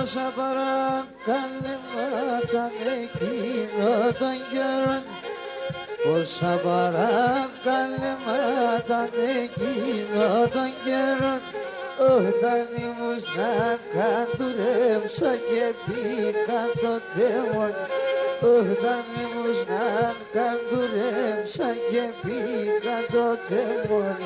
Boşa bırak kalbimden ekinodan görün. O Όσα παρακαλέματα εκείνο των καιρών όταν ήμουν να καντουρεύσα και πήγα το δαίμον όταν ήμουν να καντουρεύσα και πήγα το δαίμον.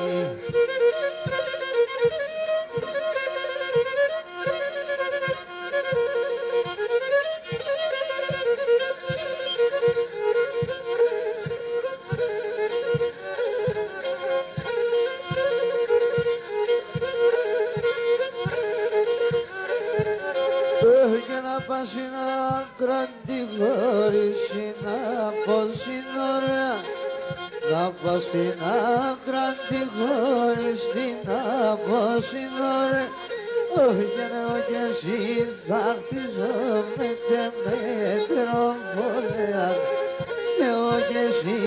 Πας στην άκρα τη χωρίση να πως είναι ωραία να πας στην άκρα τη χωρίση να πως είναι ωραία όχι εγώ κι εσύ θα χτίζω με τεμέτροβολέα εγώ κι εσύ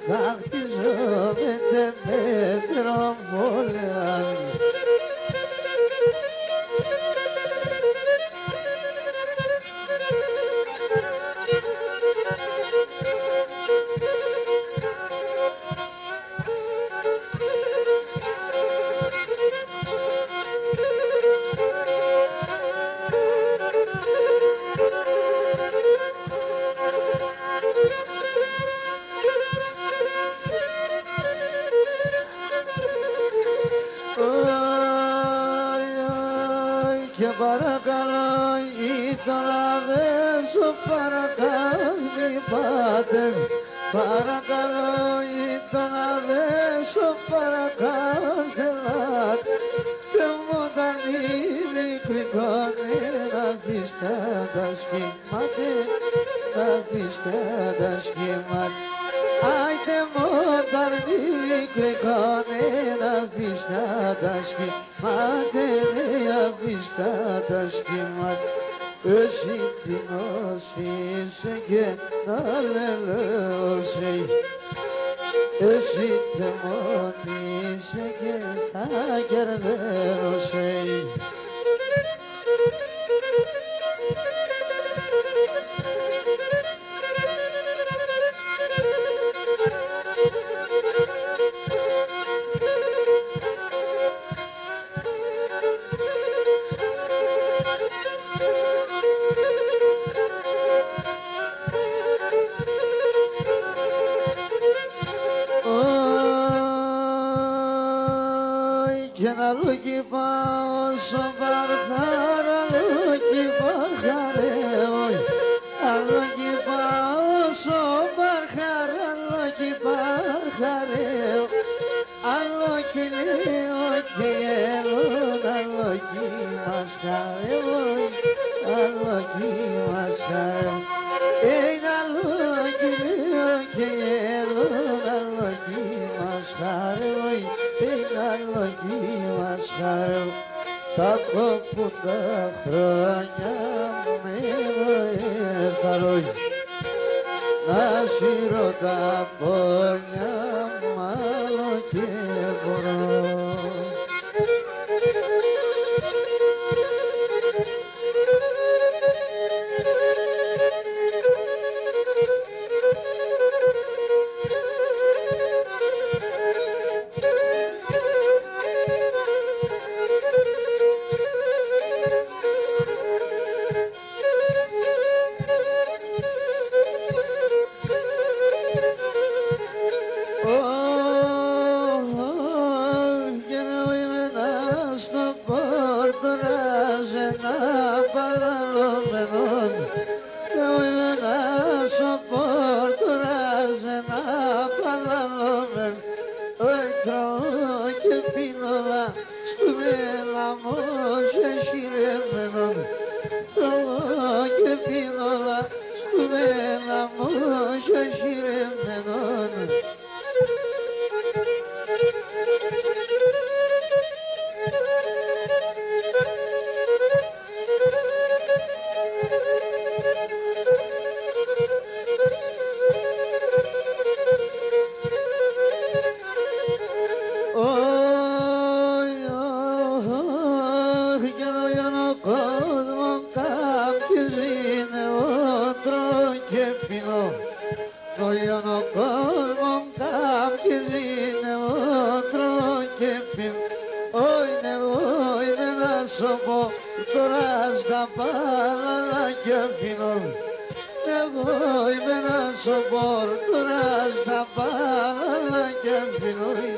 θα χτίζω με τεμέτροβολέα. Παρακαλώ γείτονα δεν σου παρακάς μη πάτε παρακαλώ γείτονα δεν σου παρακάς ελάτε και μου τα μικρή κόνη να αφήστε τα σχήματα να αφήστε τα σχήματα άιτε μου τα μικρή κόνη να αφήστε τα σχήματα να αφήστε τα σχήματα εσύ την όσησε και να λελώσε εσύ τεμονίσαι και θα κερδέρωσε. Και να λούκι πάω στο παρχάρα, λούκι παρχάρε, λούκι πάω στο παρχάρα, λούκι παρχάρε, αλούκι λέω και γελούν, αλούκι μας χαρέ, αλούκι μας χαρέ, είναι αλούκι λέω και γελούν, αλούκι μας χαρέ, αλόγη μας χαρώ θα κόπουν τα χρόνια με θαρώ να σύρω τα πόνια μάλλον και μπορώ. εγώ είμαι ένα σομπόρ τώρα στα πάντα και φιλούι.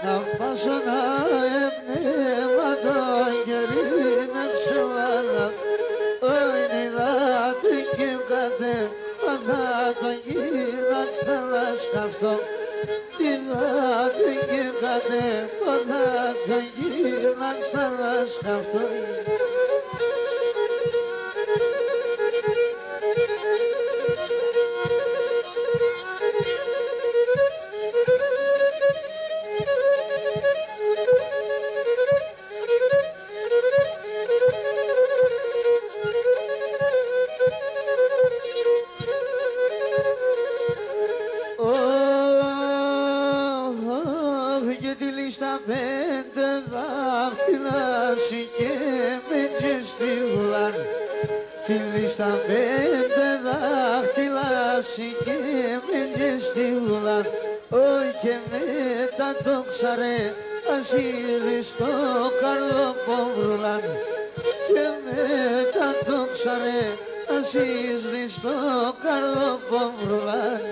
Να πάσω να εμπνεύμα το κερί να ξεβάλα όι νιδάτε και βγάτε παθά το γύρνα ξανά σκαφτώ νιδάτε και βγάτε παθά το γύρνα ξανά σκαφτώ. Στα πέντε δάχτυλα συγκέμενε στη βουλά, όχι και μετά το ξαρέ ασύδει στο καρδοπομβρουλάν, και μετά το ξαρέ ασύδει στο καρδοπομβρουλάν.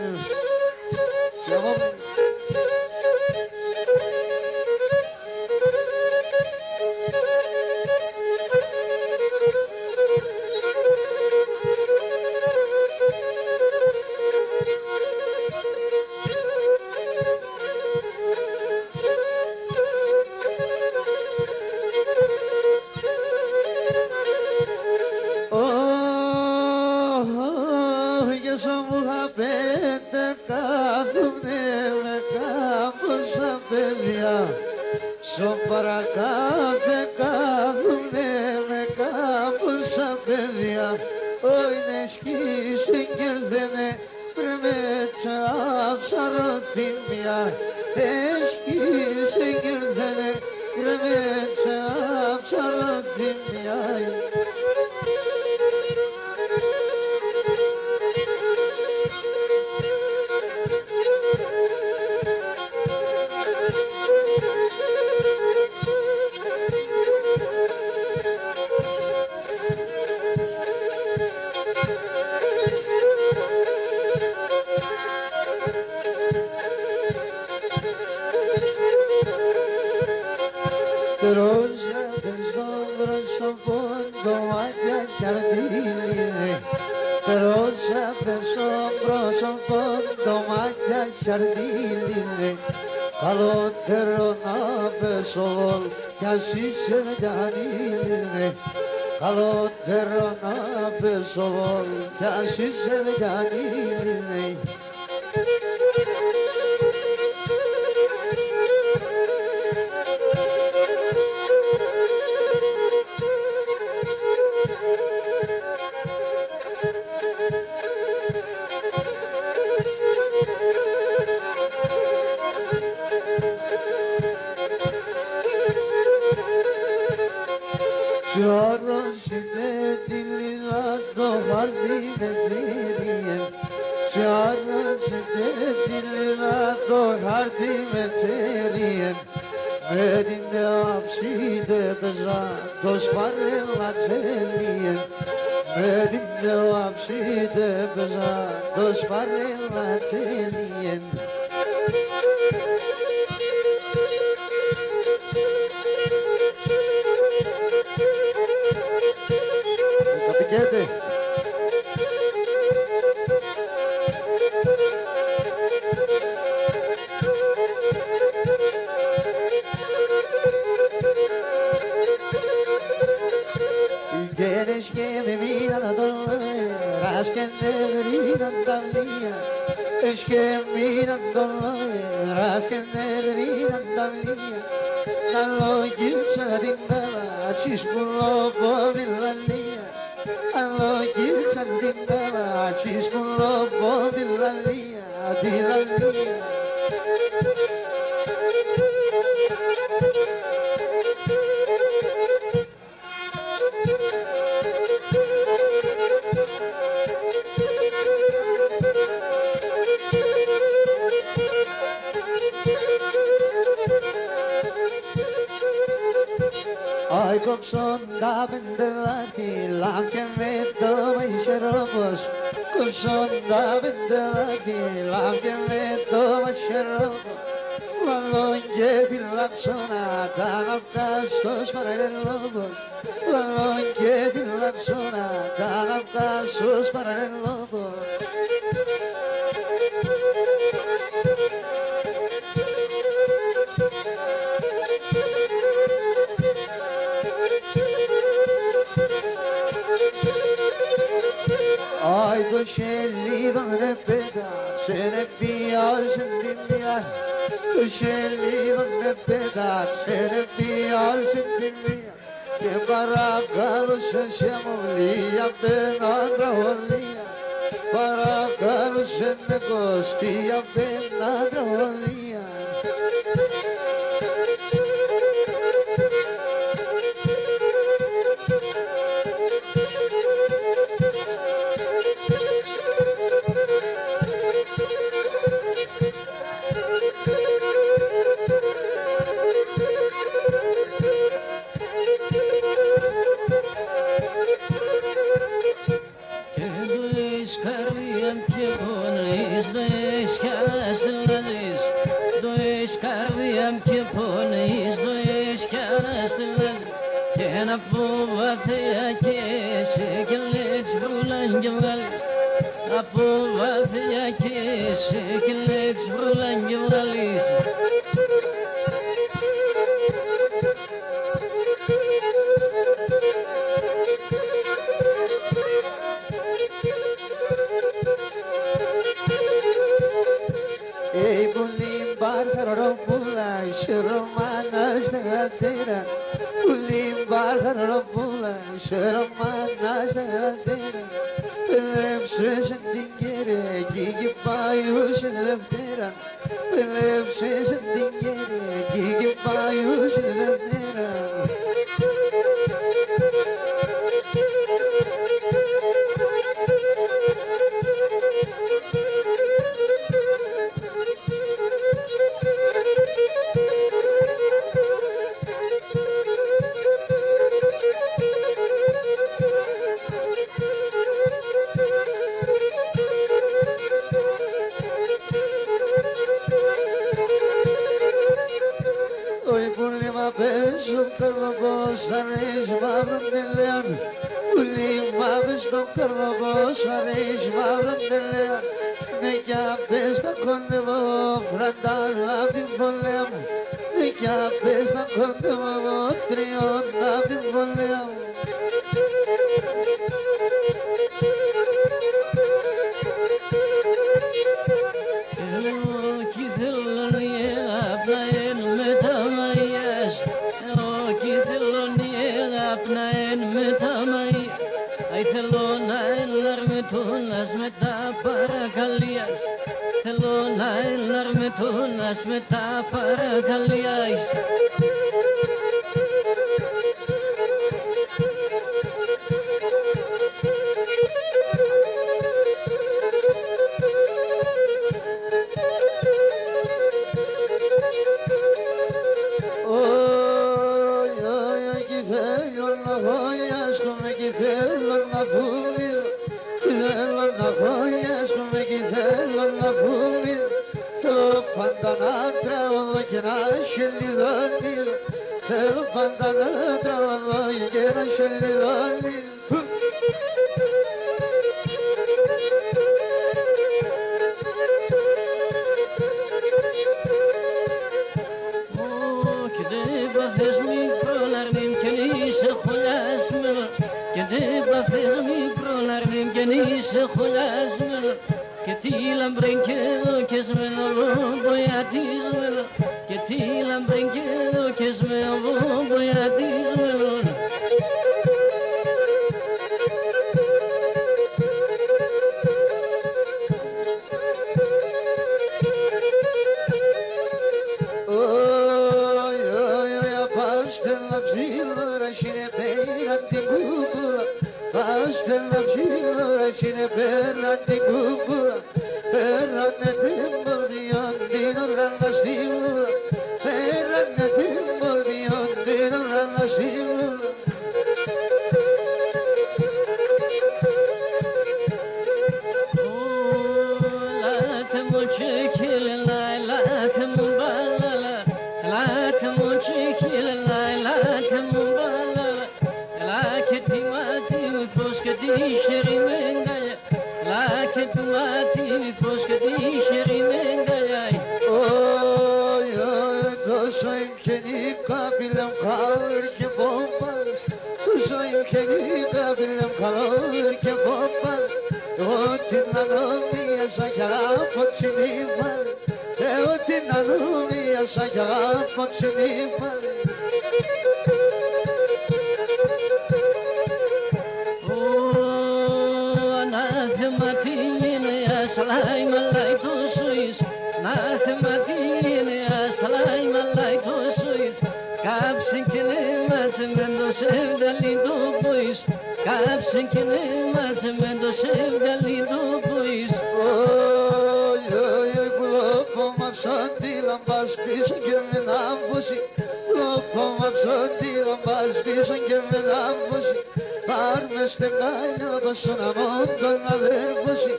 Σο παρακάθε κάθουνε με κάμποσα παιδιά, όι νε σκίσε κερδένε πρεμέτσα ψαροθυμιά, σκίσε κερδένε πρεμέτσα ψαροθυμιά. Ρόζα στον πρόσωπο ντομάτια τσαρδίλιδε, ρόζα στον πρόσωπο ντομάτια τσαρδίλιδε, καλότερο να πέσω κι ας είσαι δεκανίλιδε, καλότερο να πέσω κι ας είσαι δεκανίλιδε. Σιώρωσετε τη λίζα στο χαρτί με τσίριεν, σιώρωσετε τη λίζα στο χαρτί με τσίριεν, με την νεοαψίδε πεζά το σπαρέλα τσέλιεν, με την νεοαψίδε πεζά το σπαρέλα τσέλιεν. Καπικέτε. Quieres que me mira la dolera, que te grita la mía, es que miran todo ras que nedrinan tamlia na logitsa dindava chispulo bodillalia a logitsa dindava chispulo bodillalia dillalia. Ay, com son daven de l'ati, l'am que me toma i xarobos. Com son daven de l'ati, l'am que me toma i xarobos. Valonje filaxona, tan abcasos para el lobo. Valonje filaxona, tan abcasos para el lobo. Ay, tu scellido ne peda, se ne pia, se ne pia. Tu scellido ne peda, se ne pia, se ne pia. Che baracalo se siamo lì, appena andrò via. Baracalo se ne costi, appena andrò via. Ei, bulim barharong bulay, şırmanas dera. Bulim barharong bulay, şırmanas dera. Pelem sesin dingere, gigi payusin leftera. Pelem sesin dingere, gigi payusin leftera. Sarıç mavrım dilleyen Ulim mavis don karnabos Sarıç mavrım dilleyen Ne yapes da kondevo Frandan labdim follem Ne yapes da kondevo Trion labdim follem Las meta para galiais Oy, oy, oy, güzel olma koyas Come güzel olma fumil Güzel olma koyas Come güzel olma fumil Pandan travallo che nasce lì dal se lo pandan travallo che nasce lì dal Oh, che debba fesmi prolarmim che ni se khulasm che debba fesmi prolarmim che ni se khulasm και τι λαμπρέγγε και σμένο μποιατισμένο και τι λαμπρέγγε και σμένο μποιατισμένο. Cine perra di cucura, perra ne timbal biondi non randa stivula, perra ne timbal biondi non randa stivula. La temucikile la temubalala, la temucikile la temubalala, la ketimati foskati sherimenda. Tumati foskati sherimendaya. Oy oy, doşayım keni kabilem kalır ki bombaz. Doşayım keni kabilem kalır ki bombaz. Otin nanumi yasakara potsini var. Otin nanumi yasakara potsini var. Salai malai tu suis, na thematine salai malai tu suis. Kapsin kine matzemendo sevdalindo pois, kapsin kine matzemendo sevdalindo pois. Oy oy oy, glopom avsandi lambas pisa que me namfosi. Glopom avsandi lambas pisa que me namfosi. Arme stengaya basuna mondon na verfosi.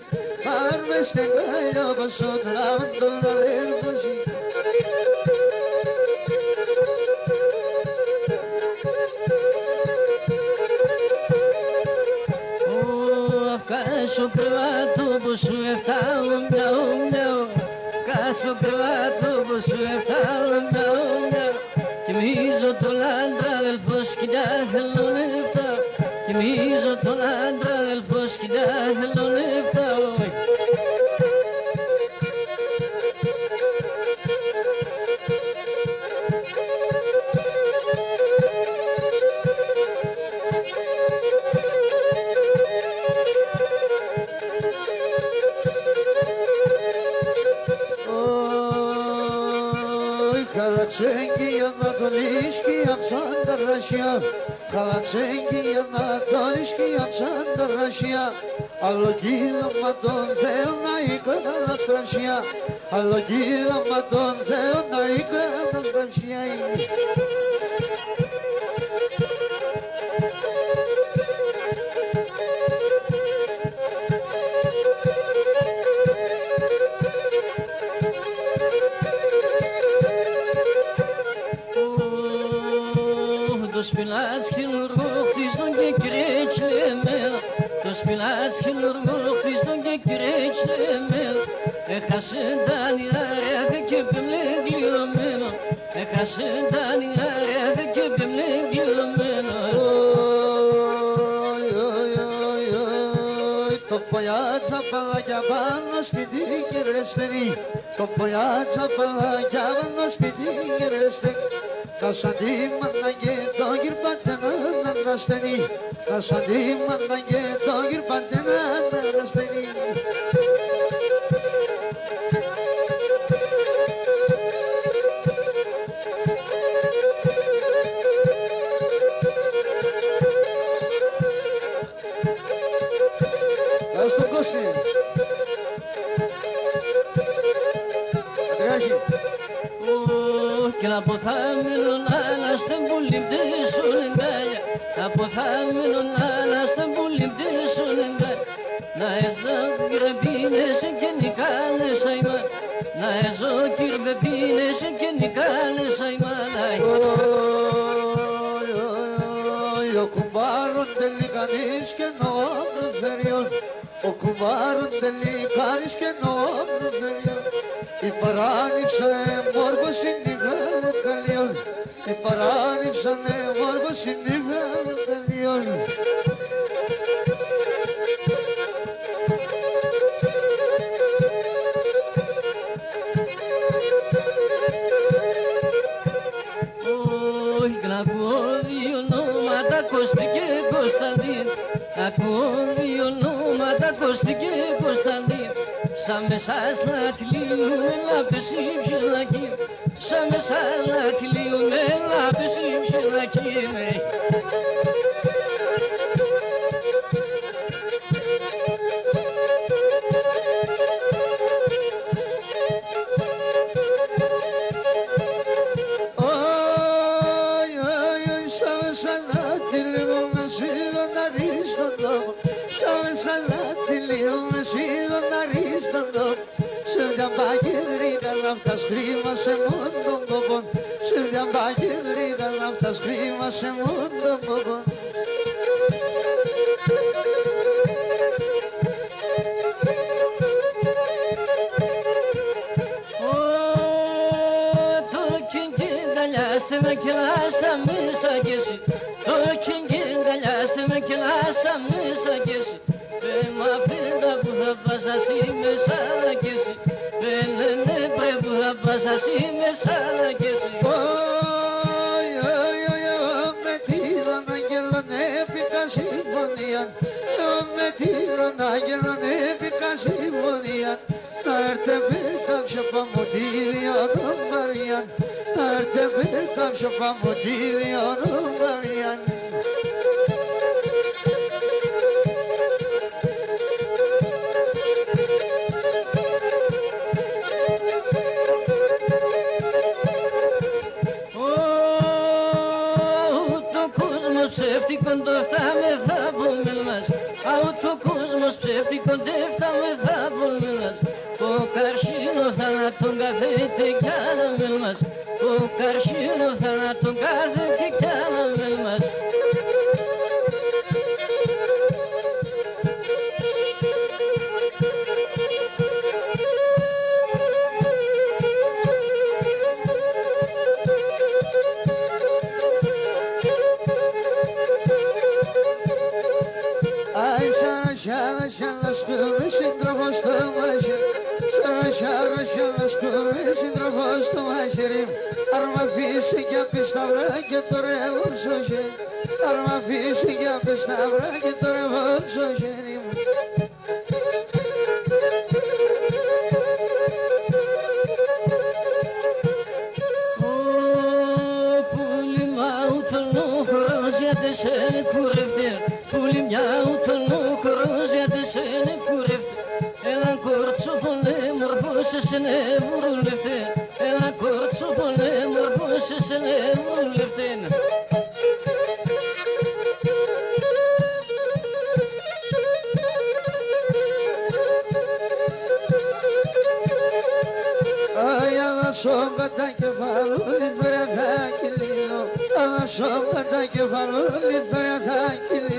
Arme stengaya basuna mondon na verfosi. Caso crevato posso estar não Caso crevato posso estar não Que me hizo tolandra del bosque da helonefta Que me hizo tolandra del bosque da helonefta Kalaksengi Anatolishki Amsanda Russia Kalaksengi Anatolishki Amsanda Russia Allogila Madon Theona Ikana Strashia Allogila Madon Theona Ikana Strashia Spilacki ruchtis don gekrechleme Do spilacki ruchtis don gekrechleme Echasendani areve kebim legliyomeno Echasendani areve kebim legliyomeno Oy oy oy oy Topoya zapala gavana spidi geresteni Topoya zapala gavana spidi geresteni Kasadim manage dogir patana nastani Kasadim manage dogir patana nastani Hasta Kosti Adriachi Και να ποθάμενον άλλαστεν πουλιμπτήσουν εγκάλια Να ποθάμενον άλλαστεν πουλιμπτήσουν εγκάλια Να εζώ κυρβεπίνες και νικάλες αϊμάν Να εζώ κυρβεπίνες και νικάλες αϊμάν Ο κουμπάρον τελικανής και νόμρος θεριών Ο κουμπάρον τελικανής και νόμρος θεριών Η παράνυψα μόρφος συνειφέρε καλιών Η παράνυψα μόρφος συνειφέρε καλιών ακούω δύο ονόματα Κώστη και Κωνσταντίν. Σαν μέσα στα τυλίγουμε λάπες υψηλακή, σαν μέσα στα τυλίγουμε λάπες υψηλακή. Αυτά σκρίμα σε μόντον κοπών, σε μια μπαγίδρυγα αυτά σκρίμα σε μόντον κοπών. Το κιγκιγκαλιάστε με κελάσα μέσα κι εσύ, το κιγκιγκαλιάστε με κελάσα μέσα κι εσύ. Μα φύγα που θα πας ασύ μέσα κι εσύ, ναι πρέπει να πας ασύ μέσα κι εσύ. Με τύρον άγγελον έπικα συμφωνία, με τύρον άγγελον έπικα συμφωνία. Να έρθε πέρα πιο παμωτήριο των Μαριάν, να έρθε πέρα πιο παμωτήριο των Μαριάν. Ψεύτικον το φτάμε θα πούμε μας, το κόσμος ψεύτικον δεν φτάμε θα πούμε μας. Ο καρσίνο θανάτων καθέται κι άλλα με μας, ο καρσίνο θανάτων καθέται κι άλλα με μας. Σύντροφος στο μαχαίρι, σαρασιά σύντροφος στο μαχαίρι. Αν μ' αφήσει κι απ' τη σταυρά και το ρεύω στο χέρι, αν μ' αφήσει κι απ' τη σταυρά και το ρεύω στο χέρι μου. Πουλί μάου τον όχρος γιατί σε κουρευτεί, πουλί μιάου τον όχρος γιατί σε κουρευτεί. Έναν κόρτσο πολέμο αρπώσες ναι βουρουλευτέ, έναν κόρτσο πολέμο αρπώσες ναι βουρουλευτέ. Ανασώμα τα κεφαλούλη θωριά θα κυλήσω, ανασώμα τα κεφαλούλη θωριά θα κυλήσω.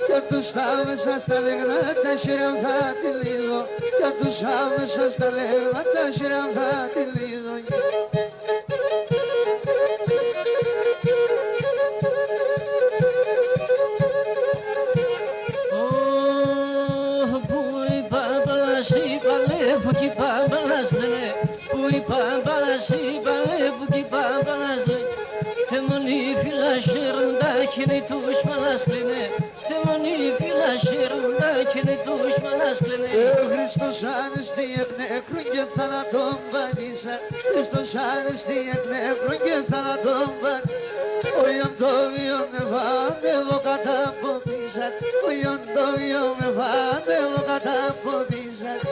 Κι τους άμεσα στα λεγνά τα σειρά θα τη λύσω, κι τους άμεσα στα λεγνά τα σειρά θα τη λύσω. Πού η πάμπαλας η παλεύου κι η πάμπαλας λένε, πού η πάμπαλας η παλεύου κι η πάμπαλας λένε. Τε μονή φυλασσέρουν τα χέρι τους μαλάς κλείνε, τε μονή φυλασσέρουν τα χέρι τους μαλάς κλείνε. Ο Χριστός άνεστη εκ νεκρών και θανατών βανίσα, Χριστός άνεστη εκ νεκρών και θανατών βανίσα. Ο Ιοντόβιο με βάντευο κατά από πίσατς, ο Ιοντόβιο με βάντευο κατά από πίσατς.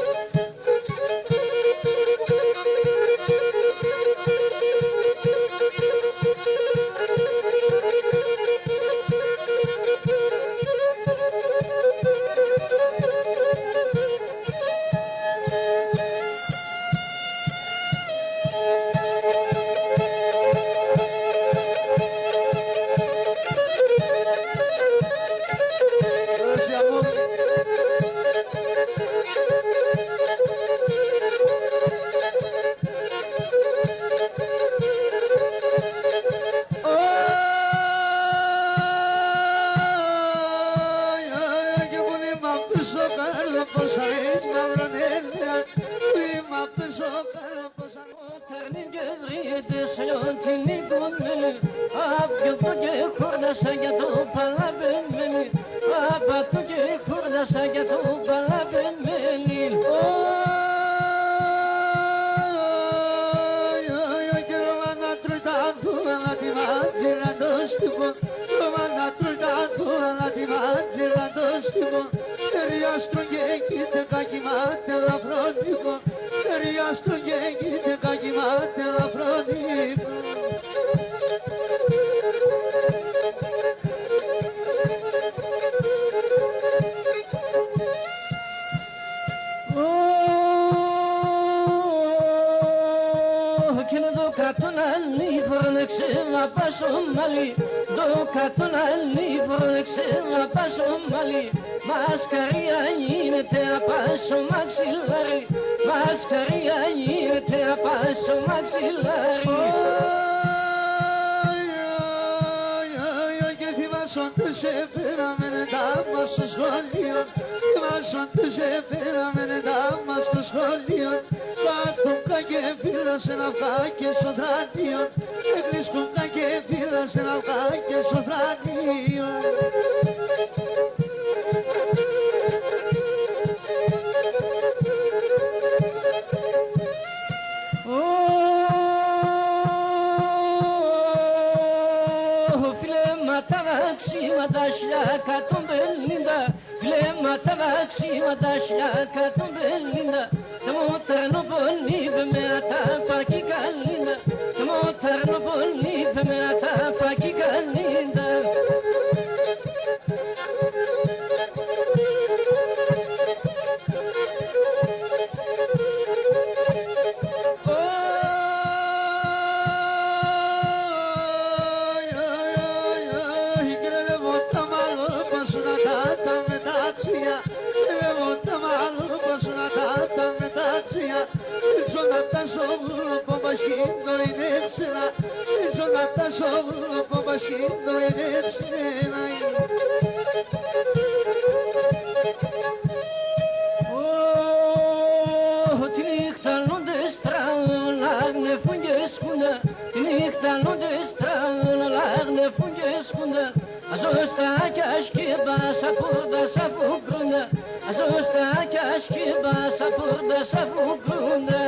Απατού και κούρδασα για το παλαβενμένιλ. Να πάσω μαλλί, το κατολαλί φώναξε να πάσω μαλλί. Μασκαρία γίνεται να πάσω μαξιλάρι, μασκαρία γίνεται να πάσω μαξιλάρι. Και θυμάσσονται σε πέραμενε τα μας στο σχολείο, θυμάσσονται σε πέραμενε τα μας στο σχολείο. Κάθουνκα και φύλασε να βγά και στο θρανείο, εγλίσκουνκα και φύλασε να βγά και στο θρανείο. Αξίματα σλιάκα των 50, βλέμματα αξίματα σλιάκα των 50. Τα μοταρνοπολίβε με ατάπακι καλίντα, τα μοταρνοπολίβε με ατάπακι καλίντα. Παπασχήνο είναι ξένα, ίσο να τα σώβω, παπασχήνο είναι ξένα. Τη νύχτα νόντες τραούν, λάγνε φουγγες κουντα, τη νύχτα νόντες τραούν, λάγνε φουγγες κουντα. Αζωστάκια σκύμπα, σαπούρδα, σαφουκρούντα, αζωστάκια σκύμπα, σαπούρδα, σαφουκρούντα.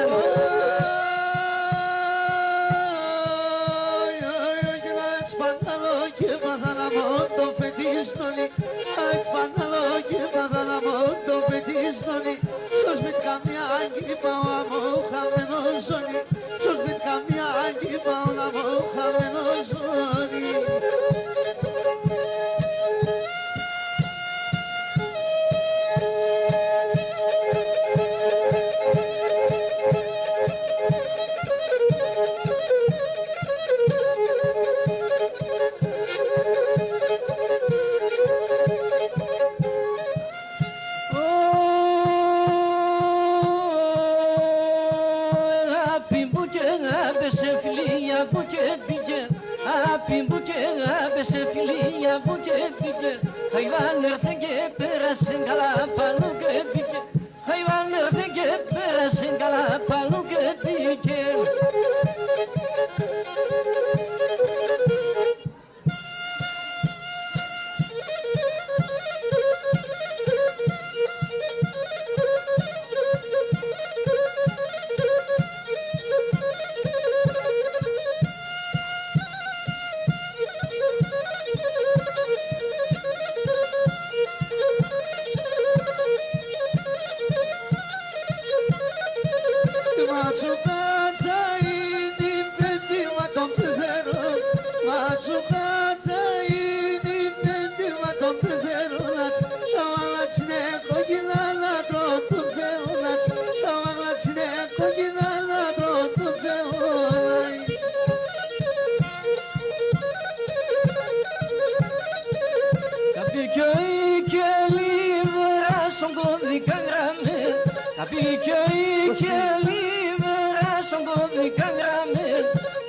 Σε φιλία που και πήγε, Χαϊβάν έρθε και πέρασε καλά παλού και πήγε, Χαϊβάν έρθε και πέρασε καλά παλού και πήγε.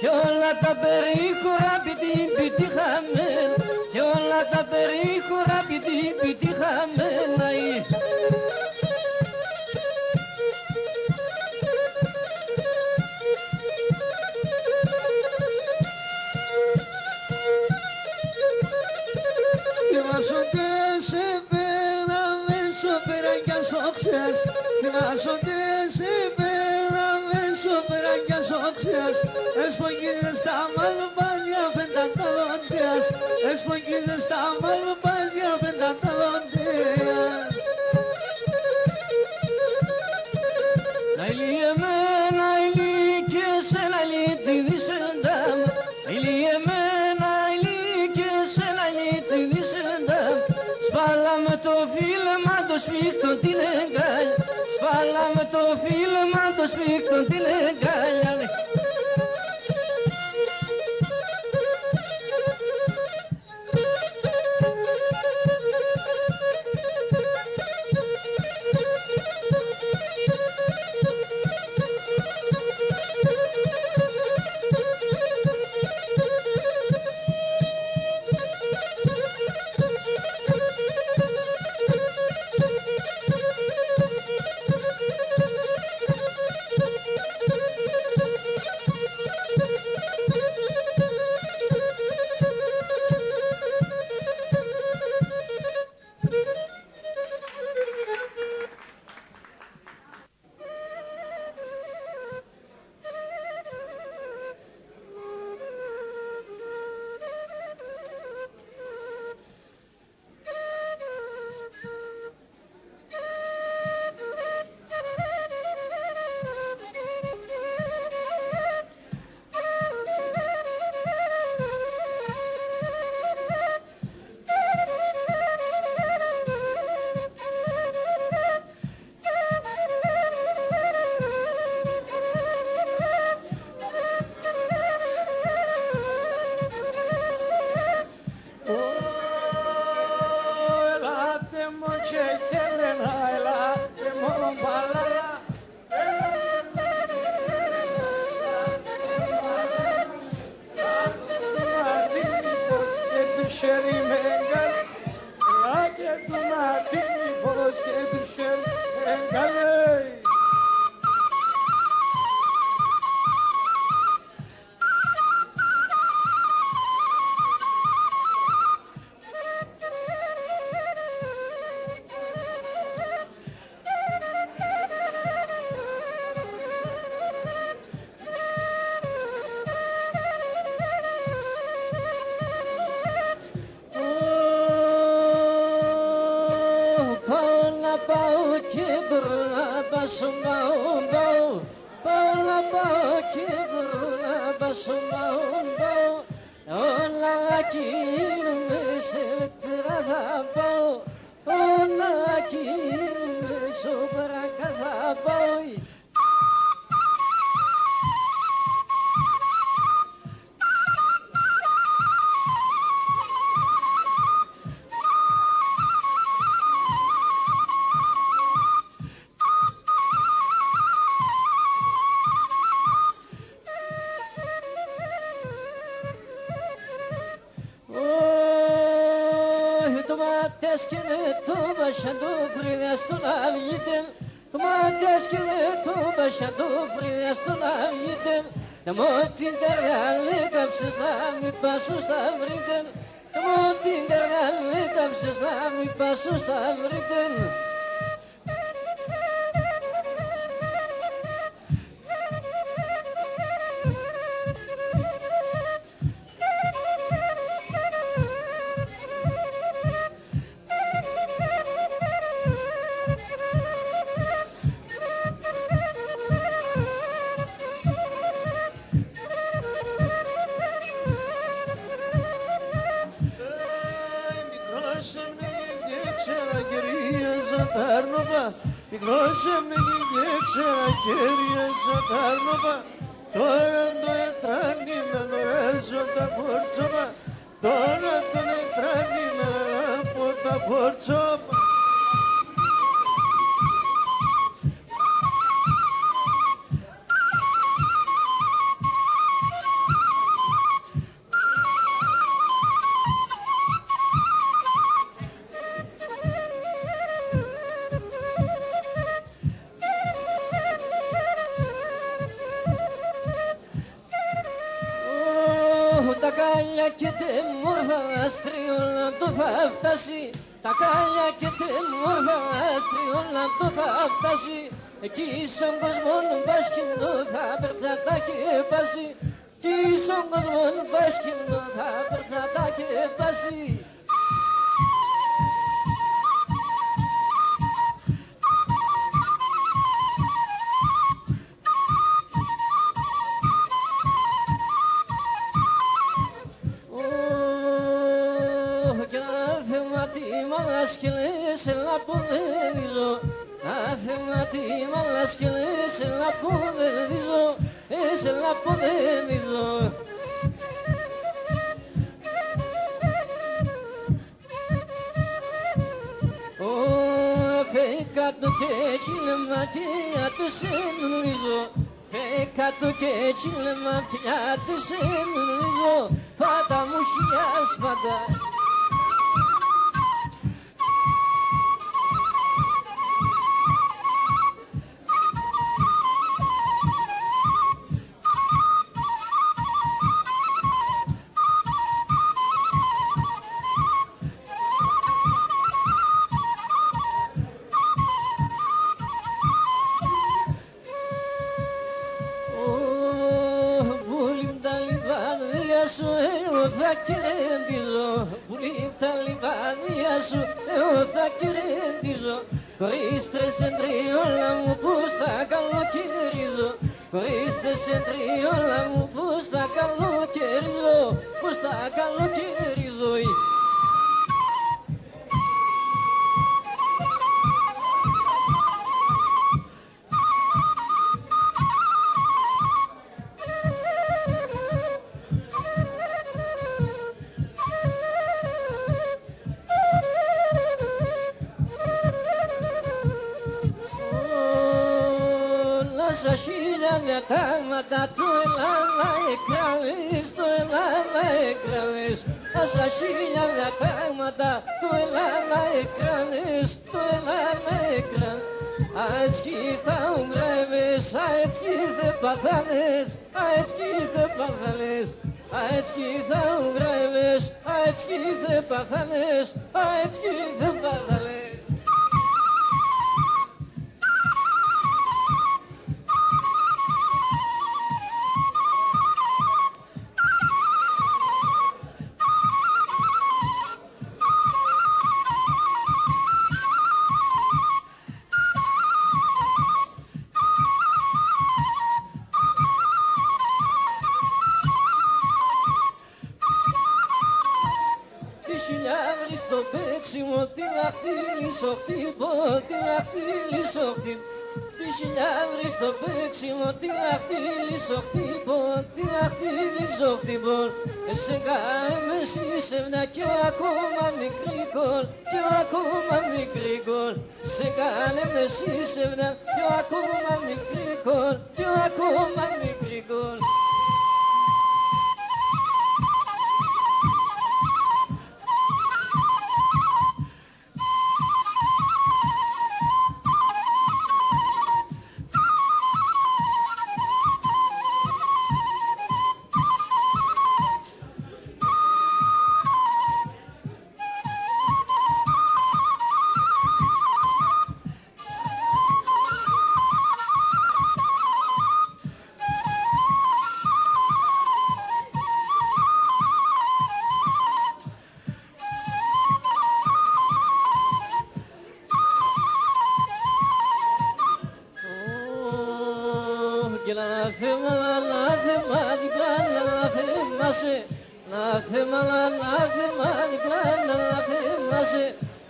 Και όλα τα περίχωρα πιτυχαμένα, και όλα τα περίχωρα πιτυχαμένα. Θυμάσσονται σε σωτές υπέραβες ο περαγιάς οξιάς εσφογγίδες τα μαλμπάνια πενταταλόντιας εσφογγίδες τα μαλμπάνια πενταταλόντιας. Ναϊλί εμένα ηλί και σε ναϊλί τη δισεντάμ ηλί εμένα ηλί και σε ναϊλί τη δισεντάμ σπάλαμε το φίλμα το σφίχτο την εγκάλια σπάλαμε το φίλμα το σφίχτο την εγκάλια. Μικρός έμεινε και ξέρα κέρια ζωτάρνοπα τώρα το ετράνι να νοράζω τα πόρτσοπα τώρα το ετράνι να από τα πόρτσοπα. Τα κάλια και τε μόρφα αστριόλα το θα φτάσει τα κάλια και τεμόμαστε όλα το θα φτάσει. Εκεί στον κόσμο μπασκινό θα περτσατά και πάσει. Εκεί στον κόσμο μπασκινό θα περτσατά και πάσει. σκελές έλα που δεν δίζω. Άθεμα τι μαλά σκελές έλα που δεν δίζω. Έλα που δεν δίζω. Φέκα το κέτσιλεμα και ατεσένουριζω. Φέκα το κέτσιλεμα και ατεσένουριζω. Πάτα μου χιλιάς πάντα. Θα κερδίζω, πουλί τα λιβάδια σου, εγώ θα κερδίζω. Χωρίς εν τριόλα μου πώς θα καλοκαιρίζω. Χωρίς εν τριόλα μου πώς θα καλοκαιρίζω. Πώς θα καλοκαιρίζω. Σα χίλια τάγματα του Ελλάδα εκράλες, το Ελλάδα εκράλες. Σα χίλια τάγματα του Ελλάδα εκράλες, το Ελλάδα εκράλες. Αετσκι θα ουγρεύες, αετσκι δεν παθάνες, αετσκι δεν παθάνες. Αετσκι θα ουγρεύες, αετσκι δεν παθάνες, αετσκι δεν παθάνες. Στο παίξιμο τι να χτυλίσω χτύπω, τι να χτυλίσω χτύπω. Τι χιλιάδρι στο παίξιμο τι να χτυλίσω χτύπω, τι να χτυλίσω χτύπω. Σε καέμαι σύσευνα κι ο ακόμα μικρή κολ, κι ο ακόμα μικρή κολ. Σε καέμαι σύσευνα κι ο ακόμα μικρή κολ, κι ο ακόμα μικρή κολ.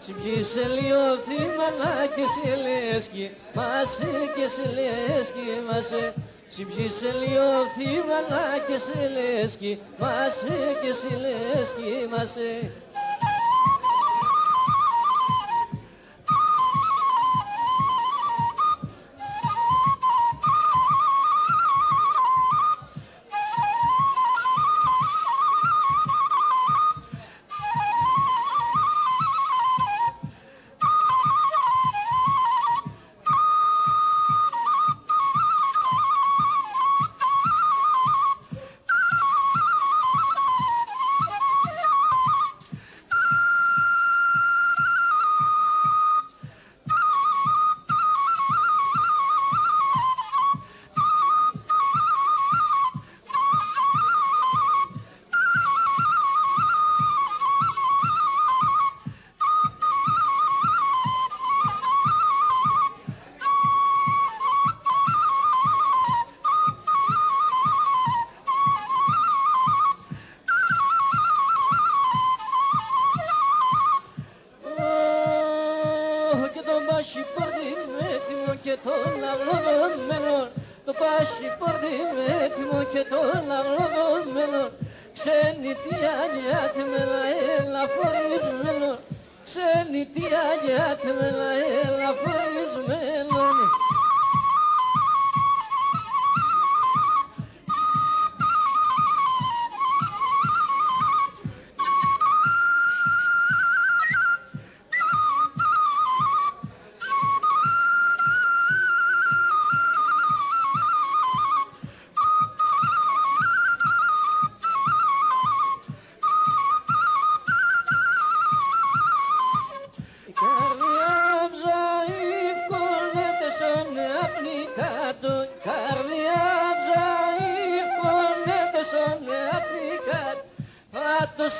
Συμπισε λίγο θύμαλα και σε λέσκει, μάσε και σε λέσκει, μάσε. Συμπισε λίγο θύμαλα και σε λέσκει, μάσε και σε λέσκει, μάσε. και το πασιπόρτι με έτοιμο και το λαυλοδομένο. Το πασιπόρτι με έτοιμο και το λαυλοδομένο. Ξενιτιάνια τεμέλα έλα φορισμένο. Ξενιτιάνια τεμέλα έλα φορισμένο.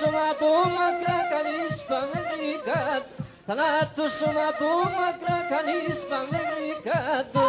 Σώμα από μακρά κανείς πάμε γλυκάτω. Θα το σώμα από μακρά κανείς πάμε γλυκάτω.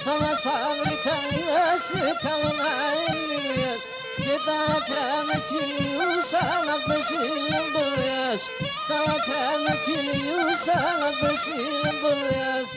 Sana sabrıtayız, kalınayız. Kita krana tiliu sangat besim beres. Kita krana tiliu sangat besim beres.